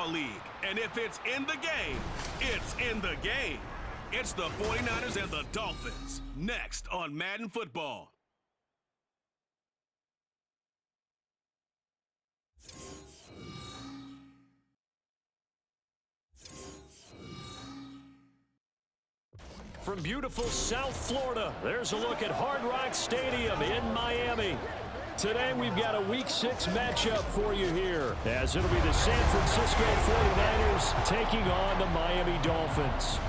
Football League. And if it's in the game, it's in the game. It's the 49ers and the Dolphins. Next on Madden Football. From beautiful South Florida, there's a look at Hard Rock Stadium in Miami. Today we've got a Week 6 matchup for you here, as it'll be the San Francisco 49ers taking on the Miami Dolphins.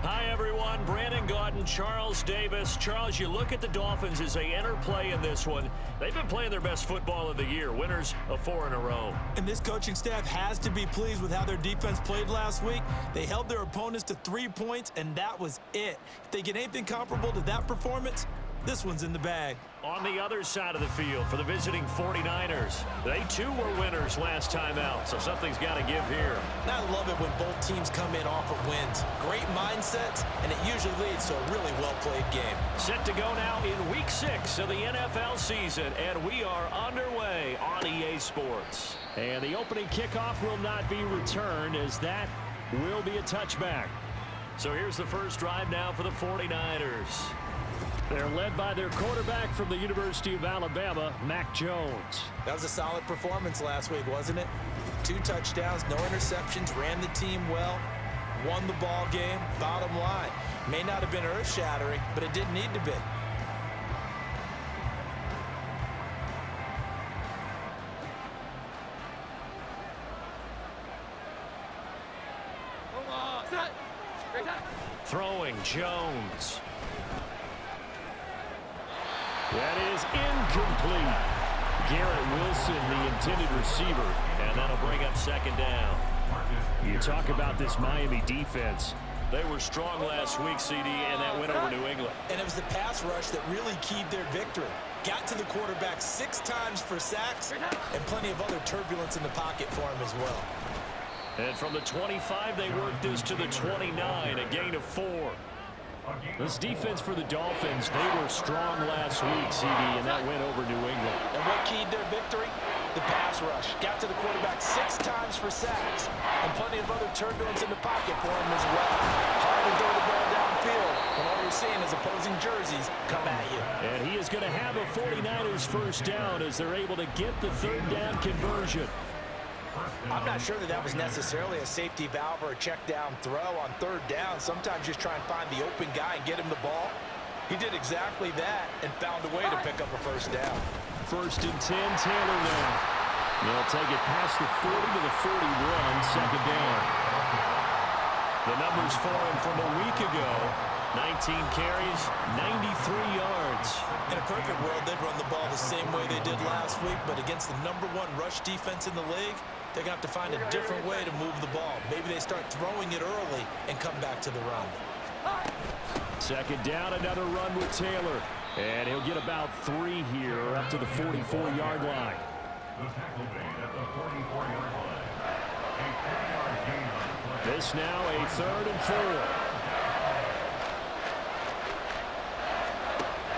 Hi everyone, Brandon Gaudin, Charles Davis. Charles, you look at the Dolphins as they enter play in this one. They've been playing their best football of the year, winners of 4 in a row. And this coaching staff has to be pleased with how their defense played last week. They held their opponents to 3 points, and that was it. If they get anything comparable to that performance, this one's in the bag. On the other side of the field for the visiting 49ers, they too were winners last time out, so something's got to give here. I love it when both teams come in off of wins. Great mindsets, and it usually leads to a really well-played game. Set to go now in Week 6 of the NFL season, and we are underway on EA Sports. And the opening kickoff will not be returned, as that will be a touchback. So here's the first drive now for the 49ers. They're led by their quarterback from the University of Alabama, Mac Jones. That was a solid performance last week, wasn't it? 2 touchdowns, no interceptions, ran the team well, won the ball game. Bottom line, may not have been earth-shattering, but it didn't need to be. Throwing Jones. That is incomplete. Garrett Wilson, the intended receiver, and that'll bring up second down. You talk about this Miami defense. They were strong last week, CD, and that went over New England. And it was the pass rush that really keyed their victory. Got to the quarterback 6 times for sacks, and plenty of other turbulence in the pocket for him as well. And from the 25, they worked this to the 29, a gain of 4. This defense for the Dolphins, they were strong last week, CD, and that went over New England. And what keyed their victory? The pass rush. Got to the quarterback 6 times for sacks, and plenty of other turbulence in the pocket for him as well. Hard to throw the ball downfield when all you're seeing is opposing jerseys come at you. And he is going to have a 49ers first down as they're able to get the third down conversion. I'm not sure that was necessarily a safety valve or a check down throw on third down. Sometimes just try and find the open guy and get him the ball. He did exactly that and found a way to pick up a first down. First and 10, Taylor now. They'll take it past the 40 to the 41, second down. The numbers for him from a week ago, 19 carries, 93 yards. In a perfect world, they'd run the ball the same way they did last week, but against the #1 rush defense in the league, they're going to have to find a different way to move the ball. Maybe they start throwing it early and come back to the run. Second down, another run with Taylor. And he'll get about 3 here, up to the 44-yard line. This now a 3rd and 4.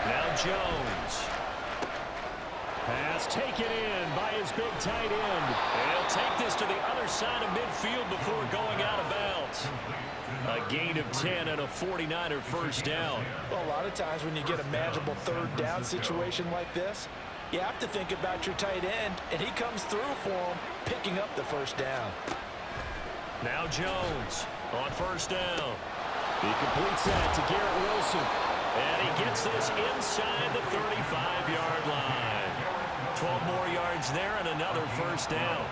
Now Jones. Pass taken in by his big tight end. And he'll take this to the other side of midfield before going out of bounds. A gain of 10 and a 49er first down. Well, a lot of times when you get a manageable third down situation like this, you have to think about your tight end, and he comes through for him, picking up the first down. Now Jones on first down. He completes that to Garrett Wilson. And he gets this inside the 35-yard line. 12 more yards there and another first down.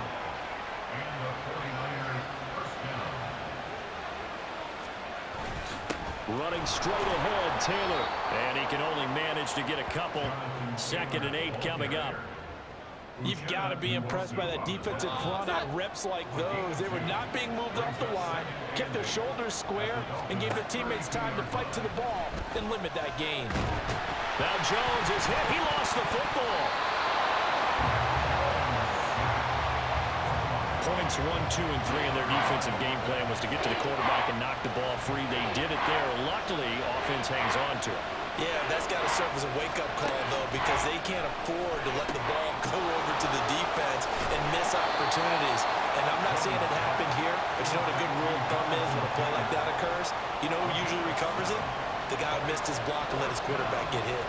Running straight ahead, Taylor. And he can only manage to get a couple. 2nd and 8 coming up. You've got to be impressed by that defensive front on reps like those. They were not being moved off the line, kept their shoulders square, and gave their teammates time to fight to the ball and limit that gain. Now Jones is hit. He lost the football. Points 1, 2, and 3 in their defensive game plan was to get to the quarterback and knock the ball free. They did it there. Luckily, offense hangs on to it. Yeah, that's got to serve as a wake-up call, though, because they can't afford to let the ball go over to the defense and miss opportunities. And I'm not saying it happened here, but you know what a good rule of thumb is when a play like that occurs? You know who usually recovers it? The guy who missed his block and let his quarterback get hit.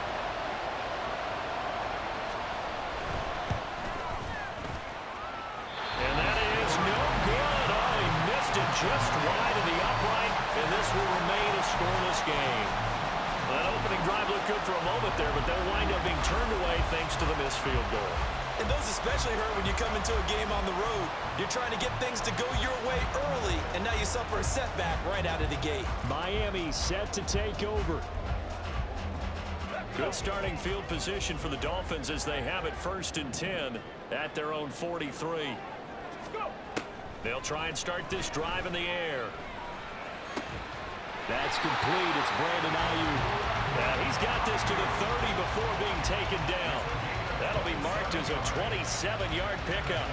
And that is no good. Oh, he missed it just wide of the upright, and this will remain a scoreless game. That opening drive looked good for a moment there, but they'll wind up being turned away thanks to the missed field goal. And those especially hurt when you come into a game on the road. You're trying to get things to go your way early, and now you suffer a setback right out of the gate. Miami set to take over. Good starting field position for the Dolphins as they have it 1st and 10 at their own 43. They'll try and start this drive in the air. That's complete. It's Brandon Ayuk. He's got this to the 30 before being taken down. That'll be marked as a 27-yard pickup.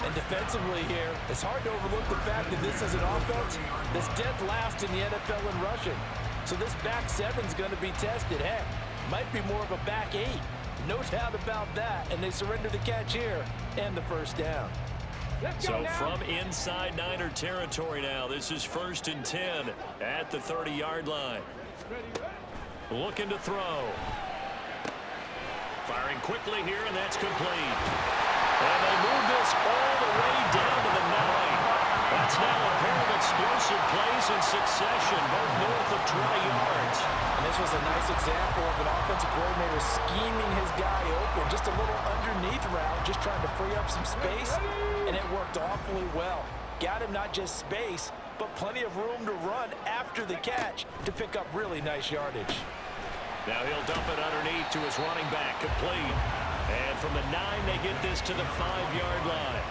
And defensively here, it's hard to overlook the fact that this is an offense that's dead last in the NFL in rushing. So this back seven's going to be tested. Heck, might be more of a back eight. No doubt about that. And they surrender the catch here and the first down. So from inside Niner territory now, this is 1st and 10 at the 30-yard line. Looking to throw. Firing quickly here, and that's complete. And they move this all the way down to the 9. That's now a pair of explosive plays in succession, both north of 20 yards. And this was a nice example of an offensive coordinator scheming his guy open. Just a little underneath route, just trying to free up some space, and it worked awfully well. Got him not just space, but plenty of room to run after the catch to pick up really nice yardage. Now he'll dump it underneath to his running back, complete. And from the 9, they get this to the 5-yard line.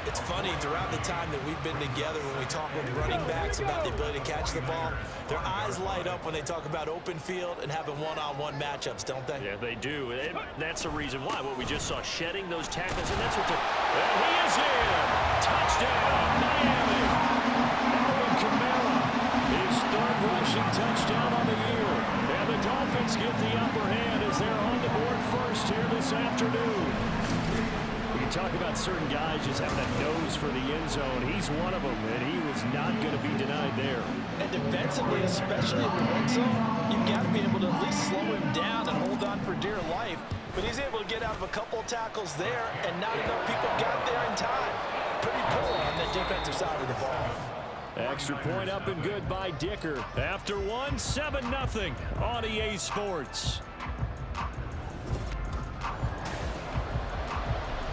It's funny, throughout the time that we've been together, when we talk with running backs about the ability to catch the ball, their eyes light up when they talk about open field and having one-on-one matchups, don't they? Yeah, they do. And that's the reason why. What we just saw, shedding those tackles, and that's what and he is in! Touchdown, Miami! Alvin Kamara, his 3rd rushing touchdown on the year. And the Dolphins get the upper hand as they're on the board first here this afternoon. You talk about certain guys just having a nose for the end zone. He's one of them, and he was not going to be denied there. And defensively, especially in the red zone, you've got to be able to at least slow him down and hold on for dear life. But he's able to get out of a couple tackles there, and not enough people got there in time. Pretty poor on the defensive side of the ball. Extra point up and good by Dicker. After one, 7-0 on EA Sports.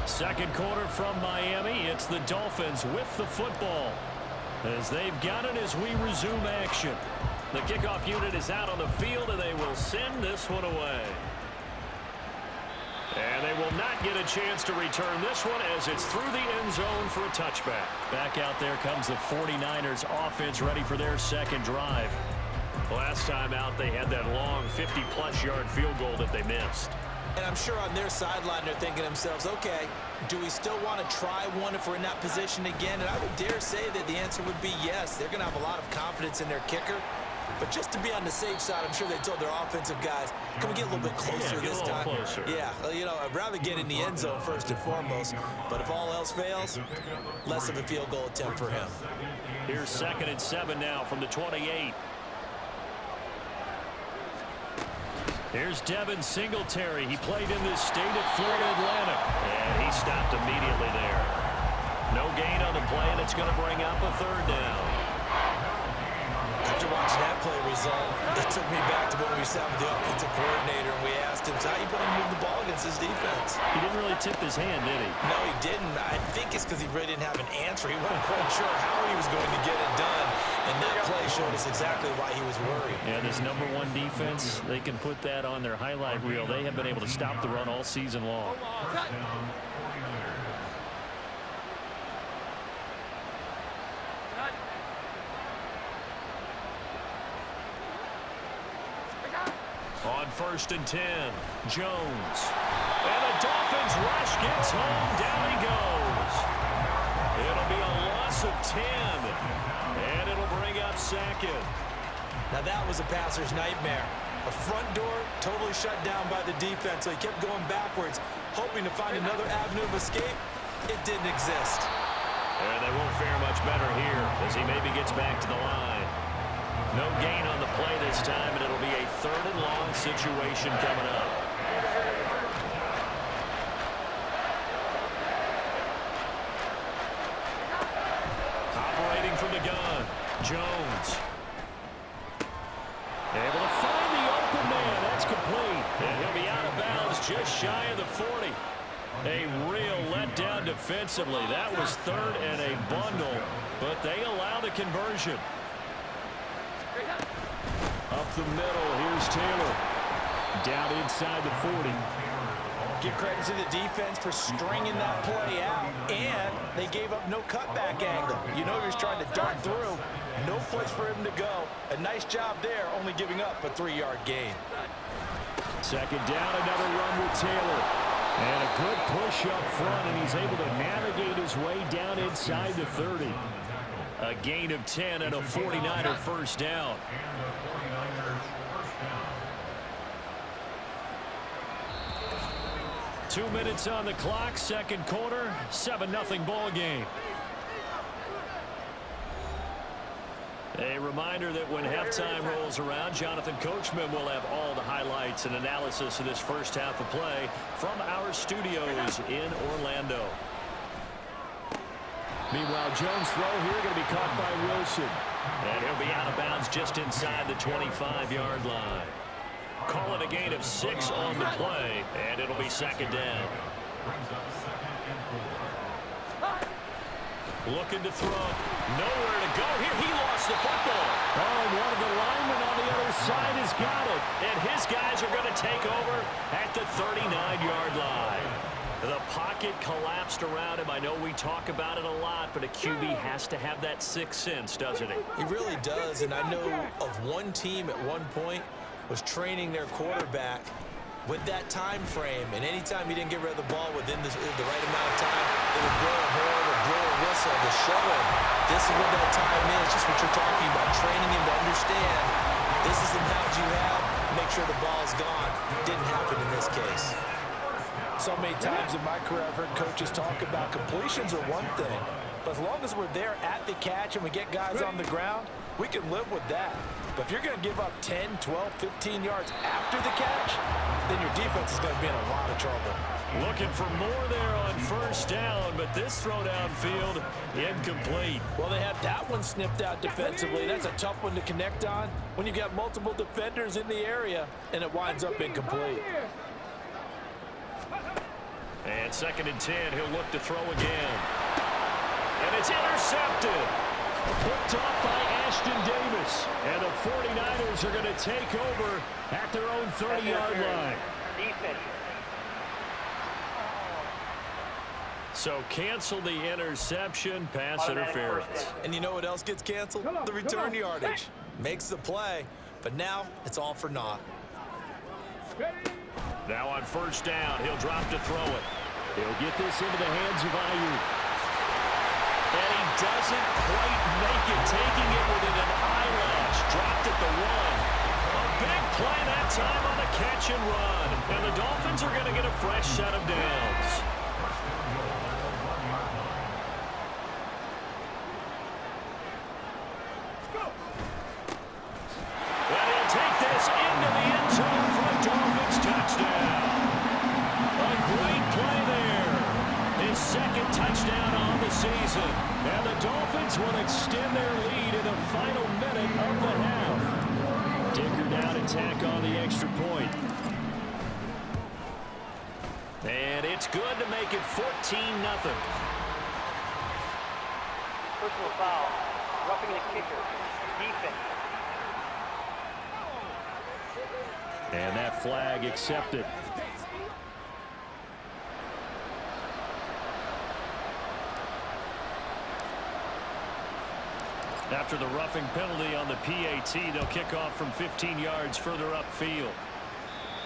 Second quarter from Miami. It's the Dolphins with the football as they've got it as we resume action. The kickoff unit is out on the field, and they will send this one away. And they will not get a chance to return this one as it's through the end zone for a touchback. Back out there comes the 49ers offense ready for their second drive. Last time out, they had that long 50-plus yard field goal that they missed. And I'm sure on their sideline they're thinking to themselves, okay, do we still want to try one if we're in that position again? And I would dare say that the answer would be yes. They're going to have a lot of confidence in their kicker. But just to be on the safe side, I'm sure they told their offensive guys, can we get a little bit closer this time? Closer. Yeah, well, you know, I'd rather get in the end zone first and foremost. But if all else fails, less of a field goal attempt for him. Here's 2nd and 7 now from the 28. Here's Devin Singletary. He played in this state at Florida Atlantic. And he stopped immediately there. No gain on the play, and it's going to bring up a 3rd down. After watching that play result, it took me back to when we sat with the offensive coordinator and we asked him, so how you going to move the ball against his defense? He didn't really tip his hand, did he? No, he didn't. I think it's because he really didn't have an answer. He wasn't quite sure how he was going to get it done. And that play showed us exactly why he was worried. Yeah, this #1 defense, they can put that on their highlight reel. They have been able to stop the run all season long. On 1st and 10, Jones. And the Dolphins rush gets home. Down he goes. It'll be a loss of 10. And it'll bring up 2nd. Now that was a passer's nightmare. A front door totally shut down by the defense, so he kept going backwards, hoping to find another avenue of escape. It didn't exist. And they won't fare much better here as he maybe gets back to the line. No gain on the play this time, and it'll be a 3rd and long situation coming up. Operating from the gun, Jones. Able to find the open man. That's complete. And he'll be out of bounds just shy of the 40. A real letdown defensively. That was 3rd and a bundle, but they allow the conversion. Up the middle, here's Taylor. Down inside the 40. Give credit to the defense for stringing that play out, and they gave up no cutback angle. You know he was trying to dart through. No place for him to go. A nice job there, only giving up a 3-yard gain. 2nd down, another run with Taylor. And a good push up front, and he's able to navigate his way down inside the 30. A gain of 10 and a 49er first down. Two minutes on the clock, 2nd quarter, 7-0 ball game. A reminder that when halftime rolls around, Jonathan Coachman will have all the highlights and analysis of this first half of play from our studios in Orlando. Meanwhile, Jones' throw here going to be caught by Wilson. And he'll be out of bounds just inside the 25-yard line. Call it a gain of 6 on the play, and it'll be 2nd down. Looking to throw. Nowhere to go here. He lost the football. Oh, and one of the linemen on the other side has got it. And his guys are going to take over at the 39-yard line. The pocket collapsed around him. I know we talk about it a lot, but a QB has to have that 6th sense, doesn't he? He really does, and I know of one team at one point was training their quarterback with that time frame, and anytime he didn't get rid of the ball within the right amount of time, they would blow a horn or blow a whistle to show him this is what that time is, just what you're talking about, training him to understand this is the amount you have, make sure the ball's gone. Didn't happen in this case. So many times in my career I've heard coaches talk about completions are one thing, but as long as we're there at the catch and we get guys on the ground, we can live with that. But if you're going to give up 10, 12, 15 yards after the catch, then your defense is going to be in a lot of trouble. Looking for more there on 1st down, but this throw downfield incomplete. Well, they had that one snipped out defensively. That's a tough one to connect on when you've got multiple defenders in the area, and it winds up incomplete. And 2nd and 10, he'll look to throw again. And it's intercepted. Picked off by Ashton Davis. And the 49ers are going to take over at their own 30-yard line. So cancel the interception, pass interference. And you know what else gets canceled? The return yardage. Makes the play, but now it's all for naught. Now on 1st down, he'll drop to throw it. He'll get this into the hands of Ayuk. And he doesn't quite make it, taking it within an eyelash. Dropped at the 1. A big play that time on the catch and run. And the Dolphins are going to get a fresh set of downs. And he'll take this into the end zone for a Dolphins touchdown. A great play there. His 2nd touchdown on the season. And the Dolphins will extend their lead in the final minute of the half. Dicker down to tack on the extra point. And it's good to make it 14-0. Personal foul. Roughing the kicker. Defense. And that flag accepted. After the roughing penalty on the PAT, they'll kick off from 15 yards further upfield.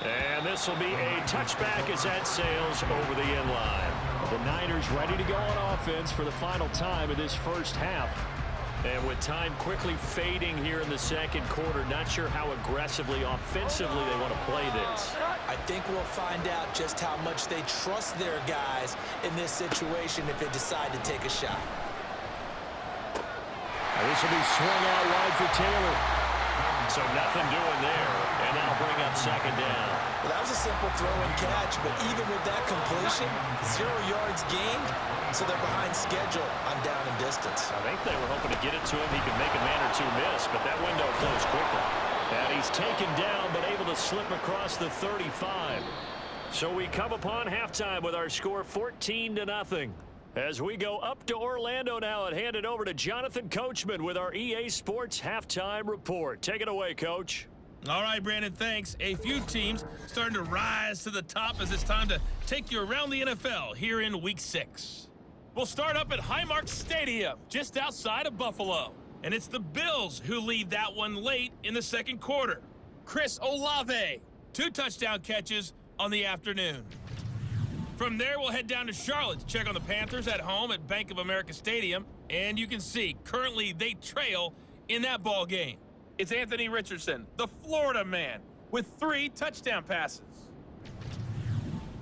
And this will be a touchback as that sails over the end line. The Niners ready to go on offense for the final time of this first half. And with time quickly fading here in the second quarter, not sure how aggressively, offensively they want to play this. I think we'll find out just how much they trust their guys in this situation if they decide to take a shot. This will be swung out wide for Taylor. So nothing doing there, and that'll bring up second down. Well, that was a simple throw and catch, but even with that completion, 0 yards gained, so they're behind schedule on down and distance. I think they were hoping to get it to him. He could make a man or two miss, but that window closed quickly. And he's taken down, but able to slip across the 35. So we come upon halftime with our score 14-0. As we go up to Orlando now and hand it over to Jonathan Coachman with our EA Sports Halftime Report. Take it away, Coach. All right, Brandon, thanks. A few teams starting to rise to the top as it's time to take you around the NFL here in Week 6. We'll start up at Highmark Stadium, just outside of Buffalo. And it's the Bills who lead that one late in the second quarter. Chris Olave, 2 touchdown catches on the afternoon. From there, we'll head down to Charlotte to check on the Panthers at home at Bank of America Stadium. And you can see, currently, they trail in that ball game. It's Anthony Richardson, the Florida man, with 3 touchdown passes.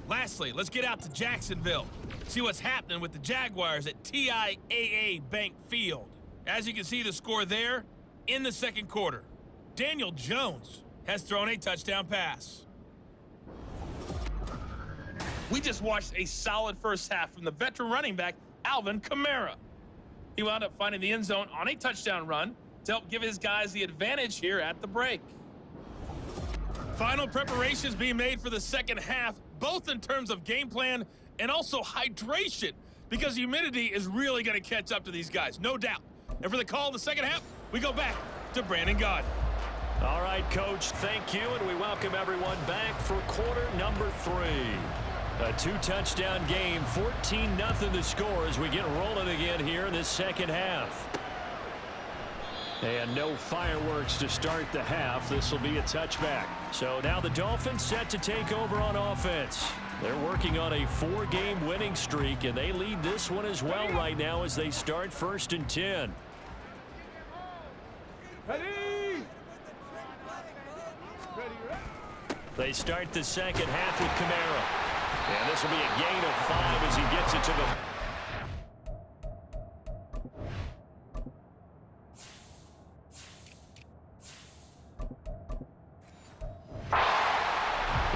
Lastly, let's get out to Jacksonville. See what's happening with the Jaguars at TIAA Bank Field. As you can see the score there in the second quarter. Daniel Jones has thrown a touchdown pass. We just watched a solid first half from the veteran running back, Alvin Kamara. He wound up finding the end zone on a touchdown run to help give his guys the advantage here at the break. Final preparations being made for the second half, both in terms of game plan and also hydration, because humidity is really going to catch up to these guys, no doubt. And for the call of the second half, we go back to Brandon Gaudin. All right, Coach, thank you, and we welcome everyone back for quarter number 3. A 2-touchdown game, 14-0 the score as we get rolling again here in this second half. And no fireworks to start the half. This will be a touchback. So now the Dolphins set to take over on offense. They're working on a 4-game winning streak, and they lead this one as well right now as they start 1st and 10. They start the second half with Kamara. And this will be a gain of 5 as he gets it to the...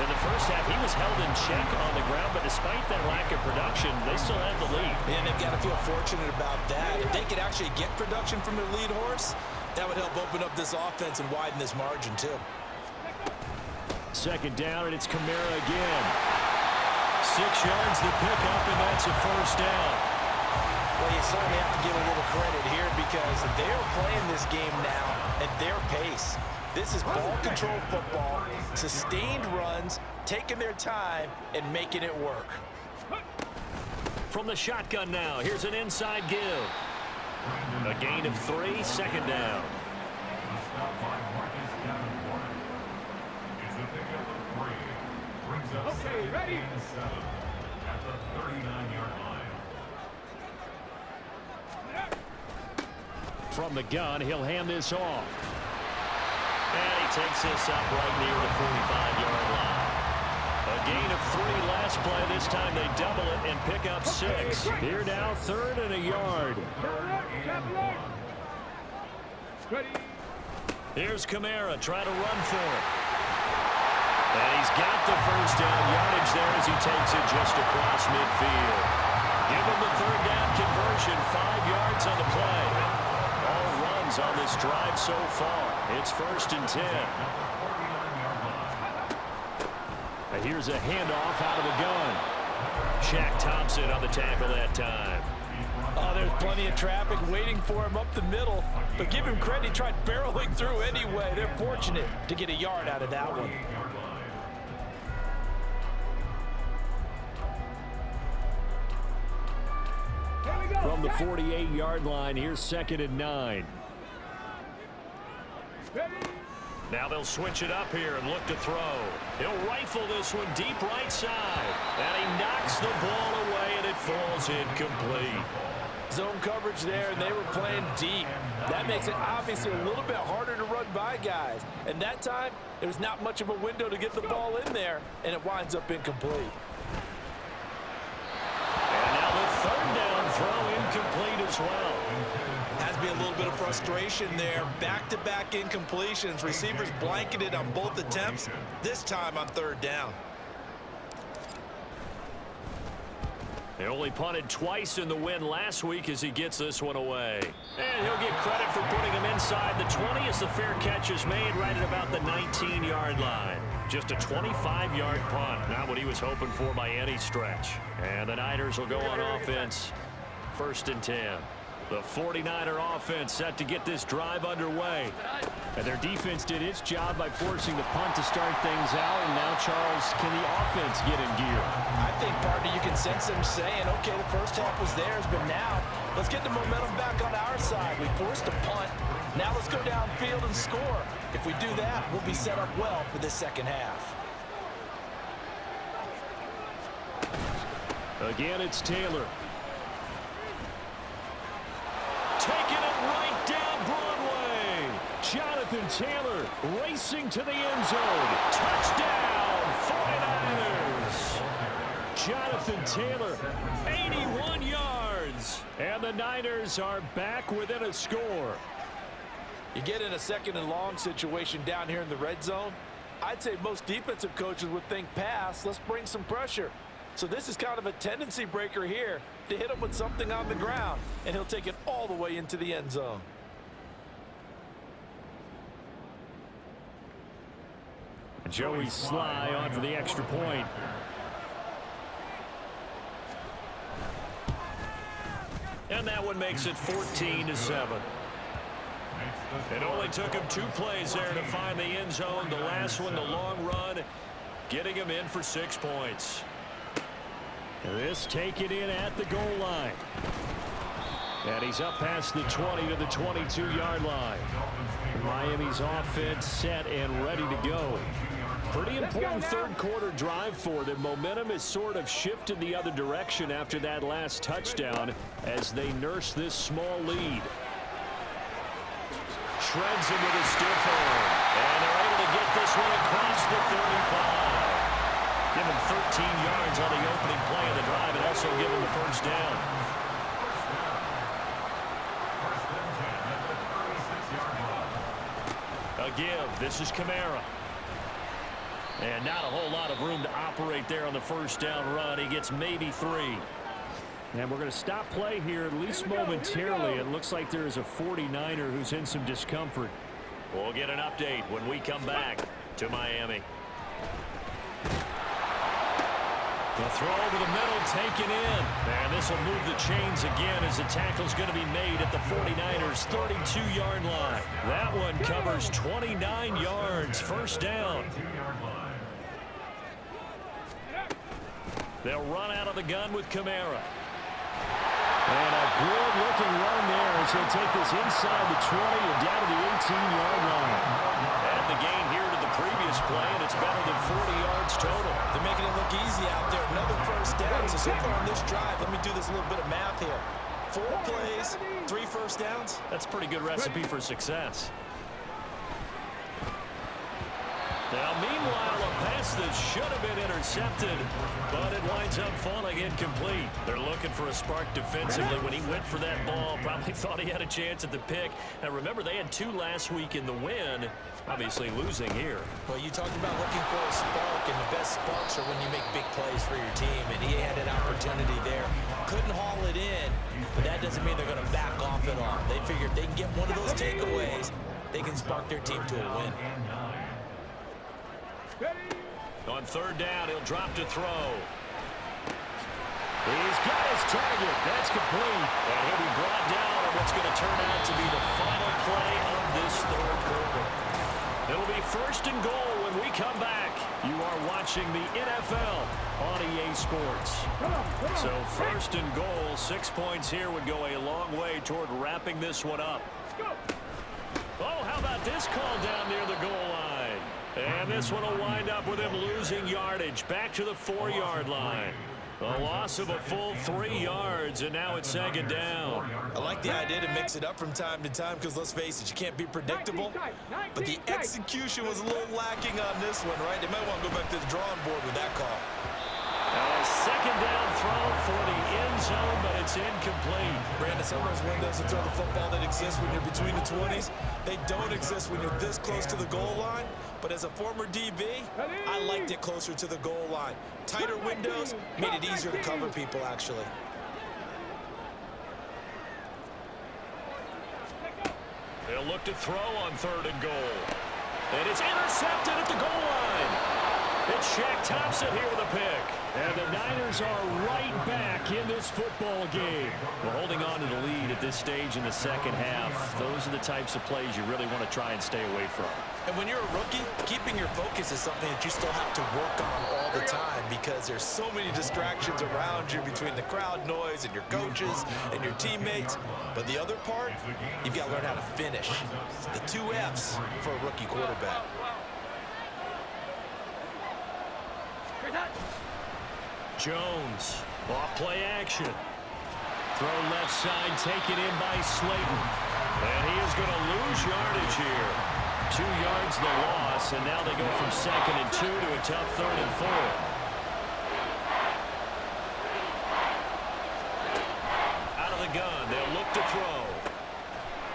In the first half, he was held in check on the ground, but despite that lack of production, they still have the lead. And they've got to feel fortunate about that. If they could actually get production from their lead horse, that would help open up this offense and widen this margin, too. Second down, and it's Kamara again. 6 yards the pickup, and that's a first down. Well, you certainly have to give a little credit here because they're playing this game now at their pace. This is ball control football, sustained runs, taking their time, and making it work. From the shotgun now, here's an inside give. A gain of 3, second down. Okay, ready? At the 39-yard line. From the gun, he'll hand this off. And he takes this up right near the 45-yard line. A gain of 3 last play. This time they double it and pick up 6. Here now, 3rd and a yard. Here's Kamara trying to run for it. And he's got the first down yardage there as he takes it just across midfield. Give him the 3rd down conversion, 5 yards on the play. All runs on this drive so far. It's 1st and 10. And here's a handoff out of the gun. Shaq Thompson on the tackle that time. Oh, there's plenty of traffic waiting for him up the middle. But give him credit, he tried barreling through anyway. They're fortunate to get a yard out of that one. From the 48-yard line, here's 2nd and 9. Now they'll switch it up here and look to throw. He'll rifle this one deep right side. And he knocks the ball away, and it falls incomplete. Zone coverage there, and they were playing deep. That makes it obviously a little bit harder to run by guys. And that time, there was not much of a window to get the ball in there, and it winds up incomplete. And now the third down throw incomplete as well. Has to be a little bit of frustration there. Back-to-back incompletions. Receivers blanketed on both attempts, this time on third down. He only punted twice in the win last week as he gets this one away. And he'll get credit for putting him inside the 20 as the fair catch is made right at about the 19-yard line. Just a 25-yard punt, not what he was hoping for by any stretch. And the Niners will go on offense, 1st and 10. The 49er offense set to get this drive underway. And their defense did its job by forcing the punt to start things out. And now, Charles, can the offense get in gear? I think, partner, you can sense them saying, okay, the first half was theirs, but now let's get the momentum back on our side. We forced a punt. Now let's go downfield and score. If we do that, we'll be set up well for this second half. Again, it's Taylor. Taking it right down Broadway. Jonathan Taylor racing to the end zone. Touchdown, 49ers. Jonathan Taylor, 81 yards. And the Niners are back within a score. You get in a 2nd and long situation down here in the red zone, I'd say most defensive coaches would think pass, let's bring some pressure. So this is kind of a tendency breaker here to hit him with something on the ground, and he'll take it all the way into the end zone. Joey Sly on for the extra point. And that one makes it 14-7. It only took him 2 plays there to find the end zone. The last one, the long run, getting him in for 6 points. This taken in at the goal line. And he's up past the 20 to the 22-yard line. Miami's offense set and ready to go. Pretty important third quarter drive for them. Momentum has sort of shifted the other direction after that last touchdown as they nurse this small lead. Shreds him with a stiff arm. And they're able to get this one across the 35. Give him 13 yards on the opening play of the drive and also give him the first down. A give. This is Kamara. And not a whole lot of room to operate there on the first down run. He gets maybe 3. And we're going to stop play here, at least momentarily. It looks like there is a 49er who's in some discomfort. We'll get an update when we come back to Miami. The throw over the middle, taken in. And this will move the chains again as the tackle's going to be made at the 49ers' 32-yard line. That one covers 29 yards, first down. They'll run out of the gun with Kamara. And a good-looking run there as he'll take this inside the 20 and down to the 18-yard line. And the gain here to the previous play, and it's better than 40 yards total. They're making it look easy out there. Another first down. So far on this drive, let me do this little bit of math here. 4 plays, 3 first downs. That's a pretty good recipe for success. Now, meanwhile, a pass that should have been intercepted, but it winds up falling incomplete. They're looking for a spark defensively. When he went for that ball, probably thought he had a chance at the pick. Now, remember, they had 2 last week in the win, obviously losing here. Well, you talked about looking for a spark, and the best sparks are when you make big plays for your team, and he had an opportunity there. Couldn't haul it in, but that doesn't mean they're going to back off at all. They figured they can get one of those takeaways, they can spark their team to a win. On third down, he'll drop to throw. He's got his target. That's complete. And he'll be brought down on what's going to turn out to be the final play of this third quarter. It'll be 1st and goal when we come back. You are watching the NFL on EA Sports. So 1st and goal, 6 points here would go a long way toward wrapping this one up. Oh, how about this call down near the goal line? And this one will wind up with him losing yardage back to the 4-yard line. A loss of a full 3 yards, and now it's 2nd down. I like the idea to mix it up from time to time because, let's face it, you can't be predictable. But the execution was a little lacking on this one, right? They might want to go back to the drawing board with that call. A 2nd down throw for the end zone, but it's incomplete. Brandon, some of those windows to throw the football that exist when you're between the 20s, they don't exist when you're this close to the goal line. But as a former DB, I liked it closer to the goal line. Tighter windows made it easier to cover people, actually. They'll look to throw on 3rd and goal. And it's intercepted at the goal line. It's Shaq Thompson here with a pick. And the Niners are right back in this football game. We're holding on to the lead at this stage in the 2nd half. Those are the types of plays you really want to try and stay away from. And when you're a rookie, keeping your focus is something that you still have to work on all the time because there's so many distractions around you between the crowd noise and your coaches and your teammates. But the other part, you've got to learn how to finish. The 2 F's for a rookie quarterback. Jones, off play action. Throw left side, taken in by Slayton. And he is going to lose yardage here. 2 yards the loss, and now they go from 2nd and 2 to a tough 3rd and 4. Out of the gun, they'll look to throw.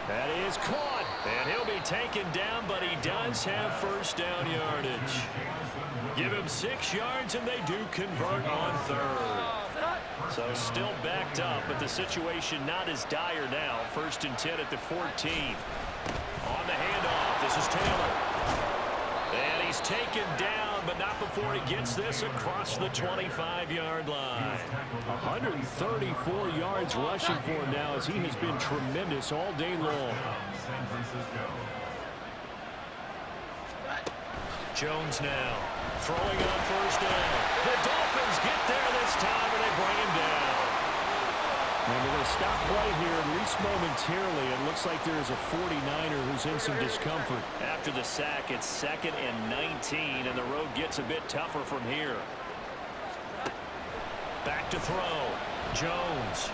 That is caught, and he'll be taken down, but he does have 1st down yardage. Give him 6 yards, and they do convert on 3rd. So still backed up, but the situation not as dire now. 1st and 10 at the 14. On the handoff, this is Taylor. And he's taken down, but not before he gets this across the 25-yard line. 134 yards rushing for him now as he has been tremendous all day long. Jones now throwing on 1st down. The Dolphins get there this time, and they bring him down. And we're going to stop right here, at least momentarily. It looks like there's a 49er who's in some discomfort. After the sack, it's 2nd and 19, and the road gets a bit tougher from here. Back to throw. Jones.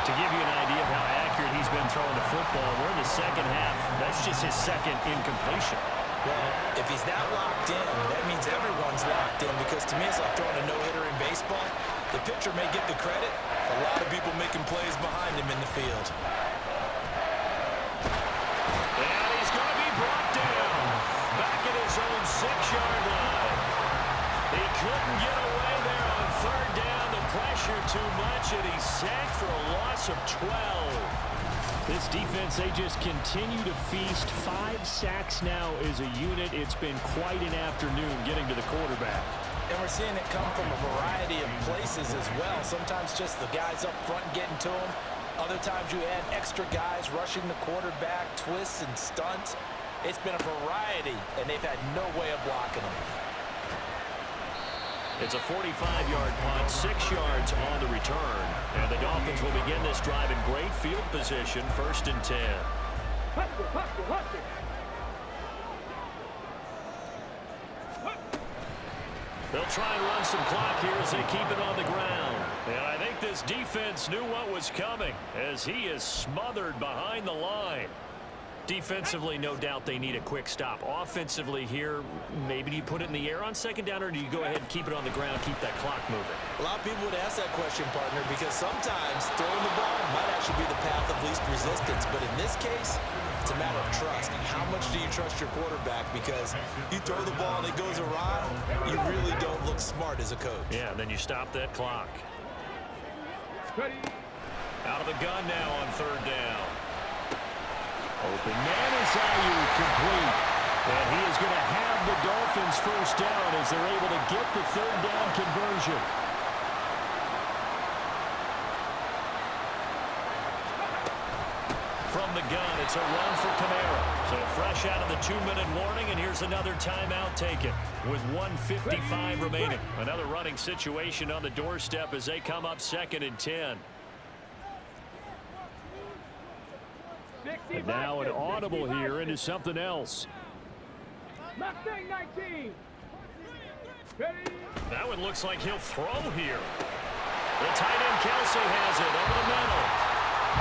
To give you an idea of how accurate he's been throwing the football, we're in the 2nd half. That's just his 2nd incompletion. Well, if he's that locked in, that means everyone's locked in because to me it's like throwing a no-hitter in baseball. The pitcher may get the credit. A lot of people making plays behind him in the field. And he's going to be brought down. Back at his own 6-yard line. He couldn't get away there on 3rd down. The pressure too much, and he's sacked for a loss of 12. This defense, they just continue to feast. 5 sacks now as a unit. It's been quite an afternoon getting to the quarterback. And we're seeing it come from a variety of places as well. Sometimes just the guys up front getting to him. Other times you add extra guys rushing the quarterback, twists and stunts. It's been a variety, and they've had no way of blocking them. It's a 45-yard punt, 6 yards on the return. And the Dolphins will begin this drive in great field position, 1st and 10. They'll try and run some clock here as they keep it on the ground. And I think this defense knew what was coming as he is smothered behind the line. Defensively, no doubt they need a quick stop. Offensively here, maybe do you put it in the air on 2nd down, or do you go ahead and keep it on the ground, keep that clock moving? A lot of people would ask that question, partner, because sometimes throwing the ball might actually be the path of least resistance. But in this case, it's a matter of trust. How much do you trust your quarterback? Because you throw the ball and it goes awry, you really don't look smart as a coach. Yeah, and then you stop that clock. Out of the gun now on 3rd down. Open man is complete. And he is going to have the Dolphins 1st down as they're able to get the 3rd down conversion. From the gun, it's a run for Kamara. So fresh out of the 2-minute warning, and here's another timeout taken with 1:55 remaining. Another running situation on the doorstep as they come up 2nd and 10. And now an audible here into something else. Mustang 19. That one looks like he'll throw here. The tight end Kelsey has it over the middle.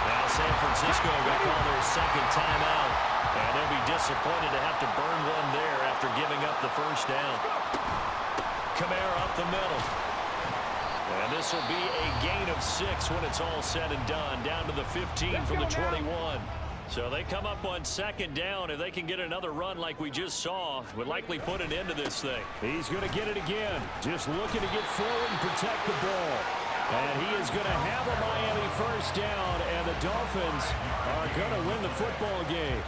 Now San Francisco going to call their second timeout. And they'll be disappointed to have to burn one there after giving up the first down. Kamara up the middle. And this will be a gain of 6 when it's all said and done. Down to the 15 from the 21. So they come up on second down. If they can get another run like we just saw, would likely put an end to this thing. He's going to get it again. Just looking to get forward and protect the ball. And he is going to have a Miami first down. And the Dolphins are going to win the football game.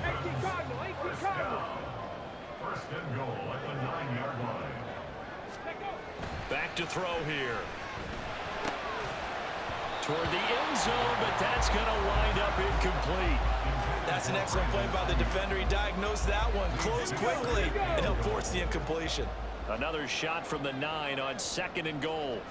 18 Cardinal, 18 Cardinal. First and goal at the 9-yard line. Back to throw here. Toward the end zone, but that's going to wind up incomplete. That's an excellent play by the defender. He diagnosed that one, closed quickly, and he'll force the incompletion. Another shot from the 9 on second and goal.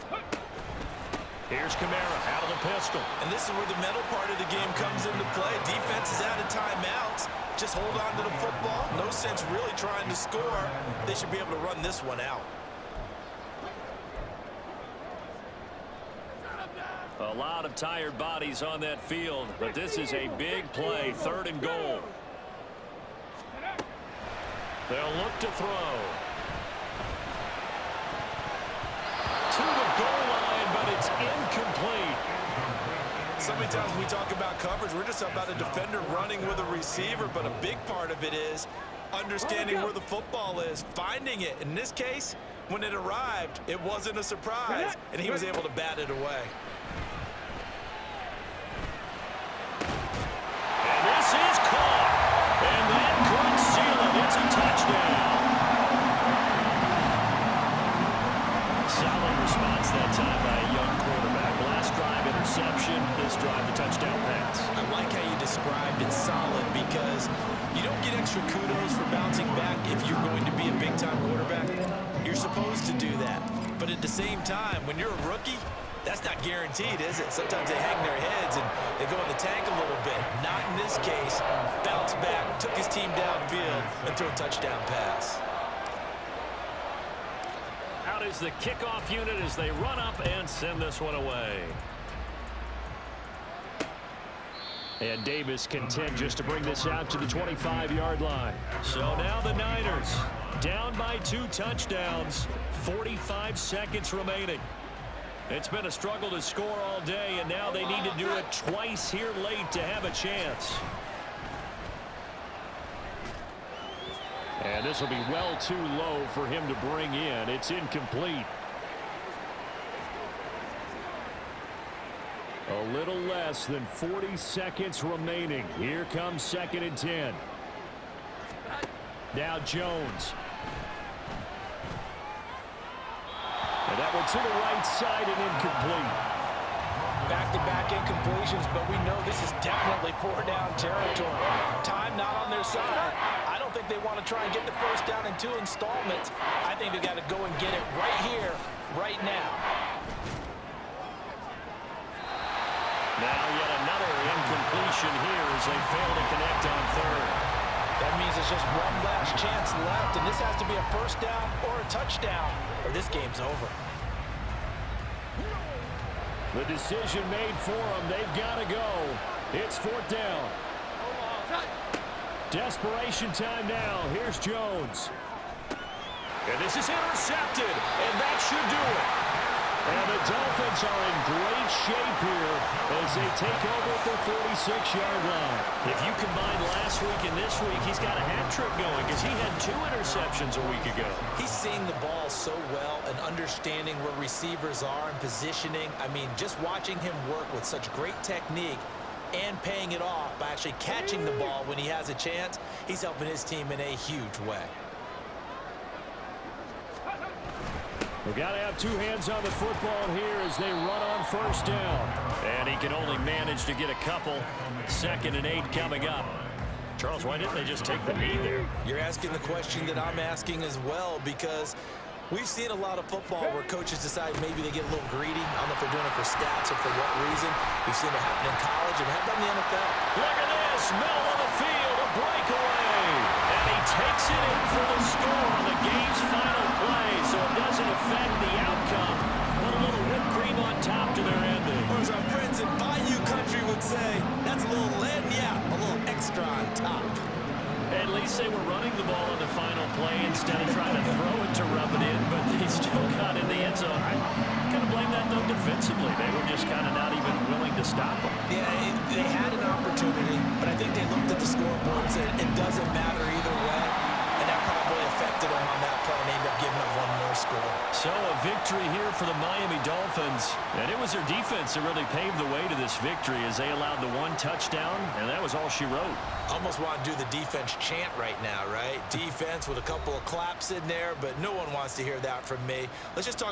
Here's Kamara out of the pistol. And this is where the mental part of the game comes into play. Defense is out of timeouts. Just hold on to the football. No sense really trying to score. They should be able to run this one out. A lot of tired bodies on that field, but this is a big play, third and goal. They'll look to throw. To the goal line, but it's incomplete. So many times when we talk about coverage, we're just about a defender running with a receiver, but a big part of it is understanding where the football is, finding it. In this case, when it arrived, it wasn't a surprise, and he was able to bat it away. This is caught, and that could seal it. It's a touchdown. Solid response that time by a young quarterback. Last drive interception, this drive the touchdown pass. I like how you described it solid because you don't get extra kudos for bouncing back if you're going to be a big-time quarterback. You're supposed to do that. But at the same time, when you're a rookie, that's not guaranteed, is it? Sometimes they hang their heads and they go in the tank a little bit. Not in this case. Bounce back, took his team downfield, and threw a touchdown pass. Out is the kickoff unit as they run up and send this one away. And Davis content just to bring this out to the 25-yard line. So now the Niners down by 2 touchdowns, 45 seconds remaining. It's been a struggle to score all day, and now they need to do it twice here late to have a chance. And this will be well too low for him to bring in. It's incomplete. A little less than 40 seconds remaining. Here comes second and 10. Now Jones. And that one to the right side and incomplete. Back-to-back incompletions, but we know this is definitely 4-down territory. Time not on their side. I don't think they want to try and get the first down in 2 installments. I think they got to go and get it right here, right now. Now yet another incompletion here as they fail to connect on third. That means it's just one last chance left, and this has to be a first down or a touchdown, or this game's over. The decision made for them. They've got to go. It's 4th down. Desperation time now. Here's Jones. And this is intercepted, and that should do it. And the Dolphins are in great shape here as they take over at the 46-yard line. If you combine last week and this week, he's got a hat trick going because he had 2 interceptions a week ago. He's seeing the ball so well and understanding where receivers are and positioning. I mean, just watching him work with such great technique and paying it off by actually catching the ball when he has a chance, he's helping his team in a huge way. We've got to have 2 hands on the football here as they run on first down. And he can only manage to get a couple. 2nd and 8 coming up. Charles, why didn't they just take the knee there? You're asking the question that I'm asking as well, because We've seen a lot of football where coaches decide maybe they get a little greedy. I don't know if they're doing it for stats or for what reason. We've seen it happen in college, and how about in the NFL? Look at this. Middle of the field, a breakaway. And he takes it in for the score on the game's final play, so it doesn't affect the outcome. Put a little whipped cream on top to their ending. Or as our friends in Bayou Country would say, that's a little a little extra on top. At least they were running the ball on the final play instead of trying to throw it to rub it in, but they still got in the end zone. I kind of blame that, though, defensively. They were just kind of not even willing to stop them. Yeah, they had an opportunity, but I think they looked at the scoreboard and said it doesn't matter either way, and that probably affected them on that play, and they ended up giving up one more score. So a victory here for the Miami Dolphins, and it was their defense that really paved the way to this victory as they allowed the one touchdown, and that was all she wrote. Almost want to do the defense chant right now, right? Defense with a couple of claps in there, but no one wants to hear that from me. Let's just talk about